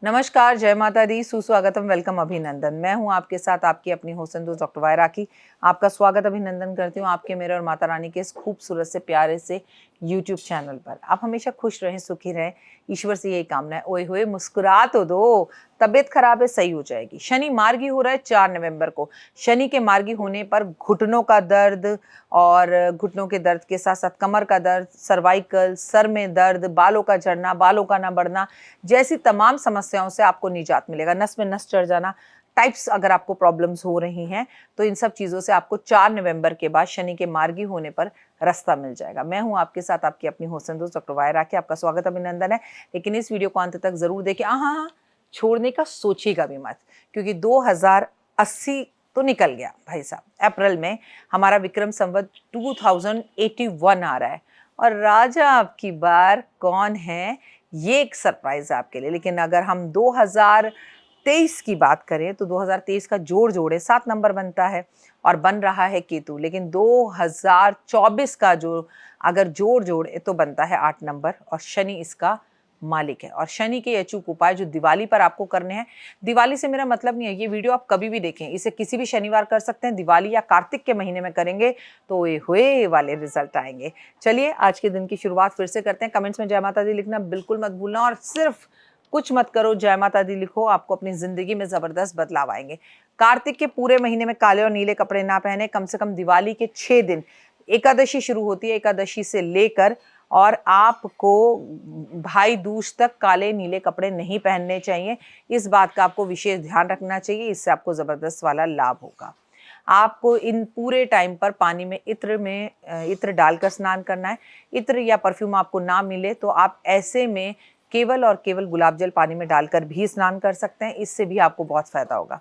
नमस्कार, जय माता दी, सुस्वागतम, वेलकम, अभिनंदन। मैं हूं आपके साथ आपकी अपनी होस्ट दोस्त डॉक्टर वायरा की। आपका स्वागत अभिनंदन करती हूं आपके, मेरे और माता रानी के इस खूबसूरत से प्यारे से यूट्यूब चैनल पर। आप हमेशा खुश रहें, सुखी रहें, ईश्वर से यही कामना है। ओए होए, मुस्कुरा तो दो, तबीयत खराब है, सही हो जाएगी। शनि मार्गी हो रहा है 4 नवंबर को। शनि के मार्गी होने पर घुटनों का दर्द और घुटनों के दर्द के साथ साथ कमर का दर्द, सर्वाइकल, सर में दर्द, बालों का झड़ना, बालों का ना बढ़ना जैसी तमाम समस्याओं से आपको निजात मिलेगा। नस में नस चढ़ जाना, टाइप्स अगर आपको प्रॉब्लम्स हो रही हैं तो इन सब चीज़ों से आपको 4 नवंबर के बाद शनि के मार्गी होने पर रास्ता मिल जाएगा। मैं हूं आपके साथ आपकी अपनी होस्ट दोस्त डॉक्टर वायरा की। आपका स्वागत अभिनंदन है, लेकिन इस वीडियो को अंत तक जरूर देखें। हाँ, छोड़ने का सोचिएगा भी मत, क्योंकि 2080 तो निकल गया भाई साहब। अप्रैल में हमारा विक्रम संवत 2081 आ रहा है और राजा आपकी बार कौन है ये एक सरप्राइज है आपके लिए। लेकिन अगर हम 2023 की बात करें तो 2023 का जोड़ जोड़े 7 नंबर बनता है और बन रहा है केतु। लेकिन 2024 का जो अगर जोड़ जोड़े तो बनता है 8 नंबर और शनि इसका मालिक है। और शनि के अचूक उपाय जो दिवाली पर आपको करने हैं, दिवाली से मेरा मतलब नहीं है, ये वीडियो आप कभी भी देखें, इसे किसी भी शनिवार कर सकते हैं। दिवाली या कार्तिक के महीने में करेंगे तो ये हुए वाले रिजल्ट आएंगे। चलिए आज के दिन की शुरुआत फिर से करते हैं। कमेंट्स में जय माता दी लिखना बिल्कुल मत भूलना और सिर्फ कुछ मत करो, जय माता दी लिखो, आपको अपनी जिंदगी में जबरदस्त बदलाव आएंगे। कार्तिक के पूरे महीने में काले और नीले कपड़े ना पहने, कम से कम दिवाली के 6 दिन, एकादशी शुरू होती है, एकादशी से लेकर और आपको भाई दूज तक काले नीले कपड़े नहीं पहनने चाहिए। इस बात का आपको विशेष ध्यान रखना चाहिए, इससे आपको ज़बरदस्त वाला लाभ होगा। आपको इन पूरे टाइम पर पानी में इत्र डालकर स्नान करना है। इत्र या परफ्यूम आपको ना मिले तो आप ऐसे में केवल और केवल गुलाब जल पानी में डालकर भी स्नान कर सकते हैं, इससे भी आपको बहुत फायदा होगा।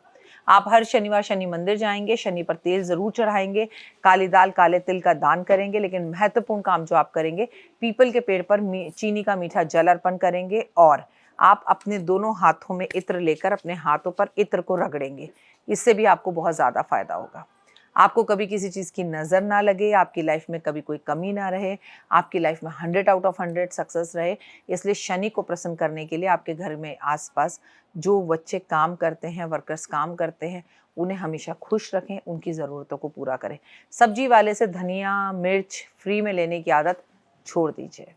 आप हर शनिवार शनि मंदिर जाएंगे, शनि पर तेल जरूर चढ़ाएंगे, काली दाल काले तिल का दान करेंगे। लेकिन महत्वपूर्ण काम जो आप करेंगे, पीपल के पेड़ पर चीनी का मीठा जल अर्पण करेंगे और आप अपने दोनों हाथों में इत्र लेकर अपने हाथों पर इत्र को रगड़ेंगे। इससे भी आपको बहुत ज़्यादा फायदा होगा। आपको कभी किसी चीज़ की नज़र ना लगे, आपकी लाइफ में कभी कोई कमी ना रहे, आपकी लाइफ में 100 आउट ऑफ 100 सक्सेस रहे। इसलिए शनि को प्रसन्न करने के लिए आपके घर में आसपास जो बच्चे काम करते हैं, वर्कर्स काम करते हैं, उन्हें हमेशा खुश रखें, उनकी ज़रूरतों को पूरा करें। सब्जी वाले से धनिया मिर्च फ्री में लेने की आदत छोड़ दीजिए।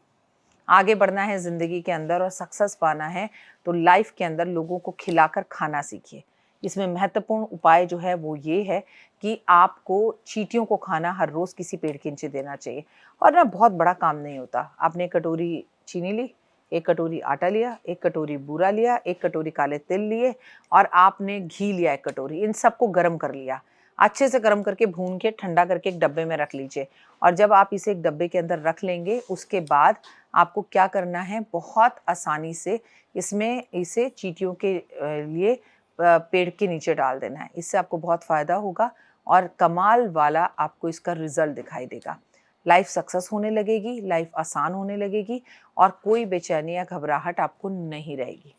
आगे बढ़ना है ज़िंदगी के अंदर और सक्सेस पाना है तो लाइफ के अंदर लोगों को खिलाकर खाना सीखिए। इसमें महत्वपूर्ण उपाय जो है वो ये है कि आपको चींटियों को खाना हर रोज़ किसी पेड़ के नीचे देना चाहिए। और ना बहुत बड़ा काम नहीं होता, आपने एक कटोरी चीनी ली, एक कटोरी आटा लिया, एक कटोरी बूरा लिया, एक कटोरी काले तिल लिए और आपने घी लिया एक कटोरी, इन सबको गर्म कर लिया। अच्छे से गर्म करके भून के ठंडा करके एक डब्बे में रख लीजिए। और जब आप इसे एक डब्बे के अंदर रख लेंगे उसके बाद आपको क्या करना है, बहुत आसानी से इसे चींटियों के लिए पेड़ के नीचे डाल देना है। इससे आपको बहुत फ़ायदा होगा और कमाल वाला आपको इसका रिजल्ट दिखाई देगा। लाइफ सक्सेस होने लगेगी, लाइफ आसान होने लगेगी और कोई बेचैनी या घबराहट आपको नहीं रहेगी।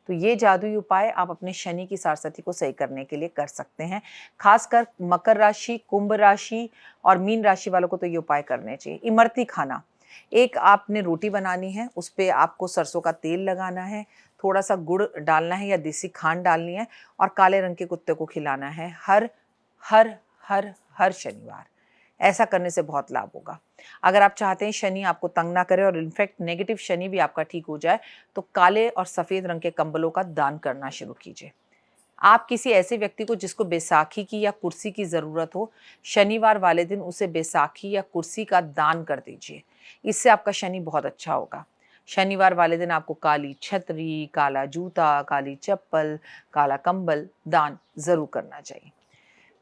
तो ये जादुई उपाय आप अपने शनि की सारस्वती को सही करने के लिए कर सकते हैं। खासकर मकर राशि, कुंभ राशि और मीन राशि वालों को तो ये उपाय करने चाहिए। इमरती खाना, एक आपने रोटी बनानी है, उस पर आपको सरसों का तेल लगाना है, थोड़ा सा गुड़ डालना है या देसी खांड डालनी है और काले रंग के कुत्ते को खिलाना है हर हर हर हर शनिवार। ऐसा करने से बहुत लाभ होगा। अगर आप चाहते हैं शनि आपको तंग ना करे और इनफैक्ट नेगेटिव शनि भी आपका ठीक हो जाए तो काले और सफ़ेद रंग के कंबलों का दान करना शुरू कीजिए। आप किसी ऐसे व्यक्ति को जिसको बैसाखी की या कुर्सी की ज़रूरत हो, शनिवार वाले दिन उसे बैसाखी या कुर्सी का दान कर दीजिए। इससे आपका शनि बहुत अच्छा होगा। शनिवार वाले दिन आपको काली छतरी, काला जूता, काली चप्पल, काला कंबल दान ज़रूर करना चाहिए।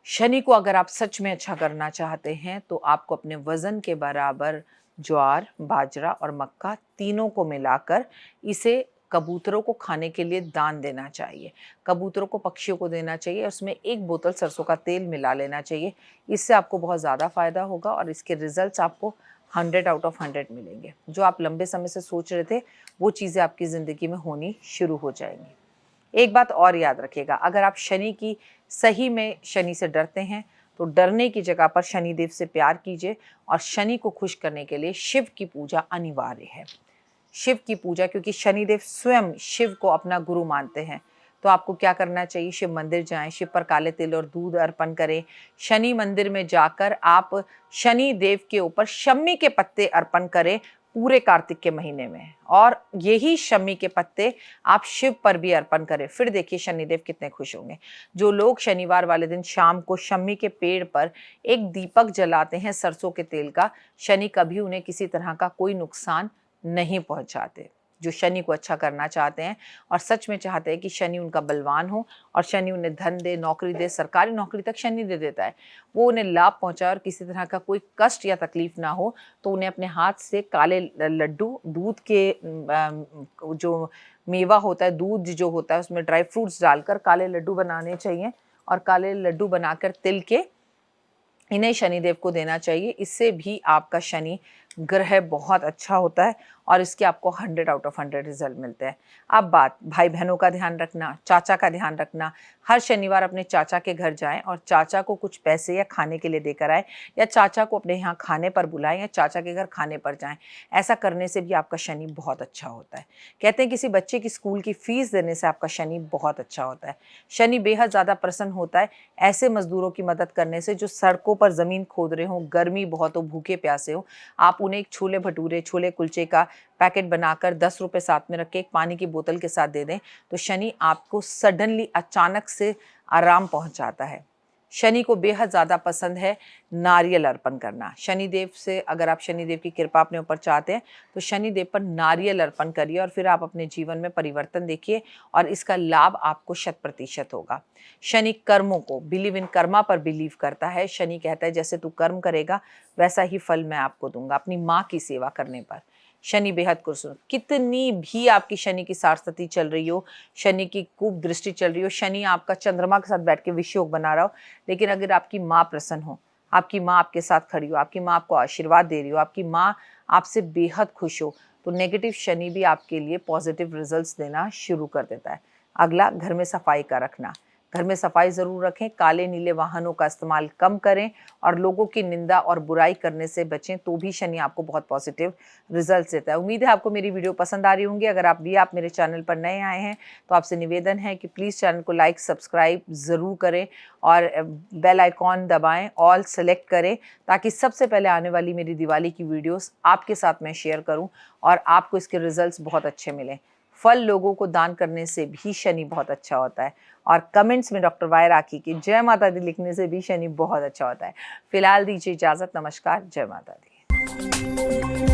शनि को अगर आप सच में अच्छा करना चाहते हैं तो आपको अपने वज़न के बराबर ज्वार, बाजरा और मक्का तीनों को मिलाकर इसे कबूतरों को खाने के लिए दान देना चाहिए। कबूतरों को, पक्षियों को देना चाहिए। उसमें 1 बोतल सरसों का तेल मिला लेना चाहिए। इससे आपको बहुत ज़्यादा फ़ायदा होगा और इसके रिजल्ट्स आपको 100 आउट ऑफ 100 मिलेंगे। जो आप लंबे समय से सोच रहे थे वो चीज़ें आपकी ज़िंदगी में होनी शुरू हो जाएंगी। एक बात और याद रखिएगा, अगर आप सही में शनि से डरते हैं तो डरने की जगह पर शनिदेव से प्यार कीजिए और शनि को खुश करने के लिए शिव की पूजा अनिवार्य है। शिव की पूजा, क्योंकि शनिदेव स्वयं शिव को अपना गुरु मानते हैं। तो आपको क्या करना चाहिए, शिव मंदिर जाएं, शिव पर काले तिल और दूध अर्पण करें। शनि मंदिर में जाकर आप शनि देव के ऊपर शमी के पत्ते अर्पण करें पूरे कार्तिक के महीने में, और यही शमी के पत्ते आप शिव पर भी अर्पण करें। फिर देखिए शनिदेव कितने खुश होंगे। जो लोग शनिवार वाले दिन शाम को शमी के पेड़ पर एक दीपक जलाते हैं सरसों के तेल का, शनि कभी उन्हें किसी तरह का कोई नुकसान नहीं पहुंचाते। जो शनि को अच्छा करना चाहते हैं और सच में चाहते हैं कि शनि उनका बलवान हो और शनि उन्हें धन दे, नौकरी दे, सरकारी नौकरी तक शनि दे देता है, वो उन्हें लाभ पहुंचाए और किसी तरह का कोई कष्ट या तकलीफ ना हो, तो उन्हें अपने हाथ से काले लड्डू, दूध के जो मेवा होता है, दूध जो होता है उसमें ड्राई फ्रूट्स डालकर काले लड्डू बनाने चाहिए, और काले लड्डू बनाकर तिल के इन्हें शनिदेव को देना चाहिए। इससे भी आपका शनि ग्रह बहुत अच्छा होता है और इसके आपको 100 आउट ऑफ 100 रिजल्ट मिलते हैं। अब बात भाई बहनों का ध्यान रखना, चाचा का ध्यान रखना। हर शनिवार अपने चाचा के घर जाएं और चाचा को कुछ पैसे या खाने के लिए देकर आए, या चाचा को अपने यहाँ खाने पर बुलाएं, या चाचा के घर खाने पर जाएं। ऐसा करने से भी आपका शनि बहुत अच्छा होता है। कहते हैं किसी बच्चे की स्कूल की फीस देने से आपका शनि बहुत अच्छा होता है। शनि बेहद ज़्यादा प्रसन्न होता है ऐसे मजदूरों की मदद करने से जो सड़कों पर ज़मीन खोद रहे हों, गर्मी बहुत हो, भूखे प्यासे हो। आप उन्हें एक छोले भटूरे, छोले कुलचे का पैकेट बनाकर 10 रुपए साथ में रख के एक पानी की बोतल के साथ दे दें, तो शनि आपको सडनली अचानक से आराम पहुंचाता है। शनि को बेहद ज़्यादा पसंद है नारियल अर्पण करना। शनिदेव से अगर आप शनिदेव की कृपा अपने ऊपर चाहते हैं तो शनिदेव पर नारियल अर्पण करिए और फिर आप अपने जीवन में परिवर्तन देखिए और इसका लाभ आपको 100% होगा। शनि कर्मों को, बिलीव इन कर्मा पर बिलीव करता है। शनि कहता है जैसे तू कर्म करेगा वैसा ही फल मैं आपको दूंगा। अपनी माँ की सेवा करने पर शनि बेहद खुश हो। कितनी भी आपकी शनि की सारस्वती चल रही हो, शनि की कुप दृष्टि चल रही हो, शनि आपका चंद्रमा के साथ बैठ के विषयोग बना रहा हो, लेकिन अगर आपकी माँ प्रसन्न हो, आपकी माँ आपके साथ खड़ी हो, आपकी माँ आपको आशीर्वाद दे रही हो, आपकी माँ आपसे बेहद खुश हो, तो नेगेटिव शनि भी आपके लिए पॉजिटिव रिजल्ट्स देना शुरू कर देता है। अगला, घर में सफाई का रखना। घर में सफाई ज़रूर रखें, काले नीले वाहनों का इस्तेमाल कम करें और लोगों की निंदा और बुराई करने से बचें, तो भी शनि आपको बहुत पॉजिटिव रिजल्ट्स देता है। उम्मीद है आपको मेरी वीडियो पसंद आ रही होंगी। अगर आप मेरे चैनल पर नए आए हैं तो आपसे निवेदन है कि प्लीज़ चैनल को लाइक सब्सक्राइब ज़रूर करें और बेल आइकॉन दबाएं, ऑल सेलेक्ट करें, ताकि सबसे पहले आने वाली मेरी दिवाली की वीडियोस आपके साथ मैं शेयर करूं और आपको इसके रिजल्ट्स बहुत अच्छे मिलें। फल लोगों को दान करने से भी शनि बहुत अच्छा होता है और कमेंट्स में डॉक्टर वाई राखी की जय माता दी लिखने से भी शनि बहुत अच्छा होता है। फिलहाल दीजिए इजाज़त। नमस्कार, जय माता दी।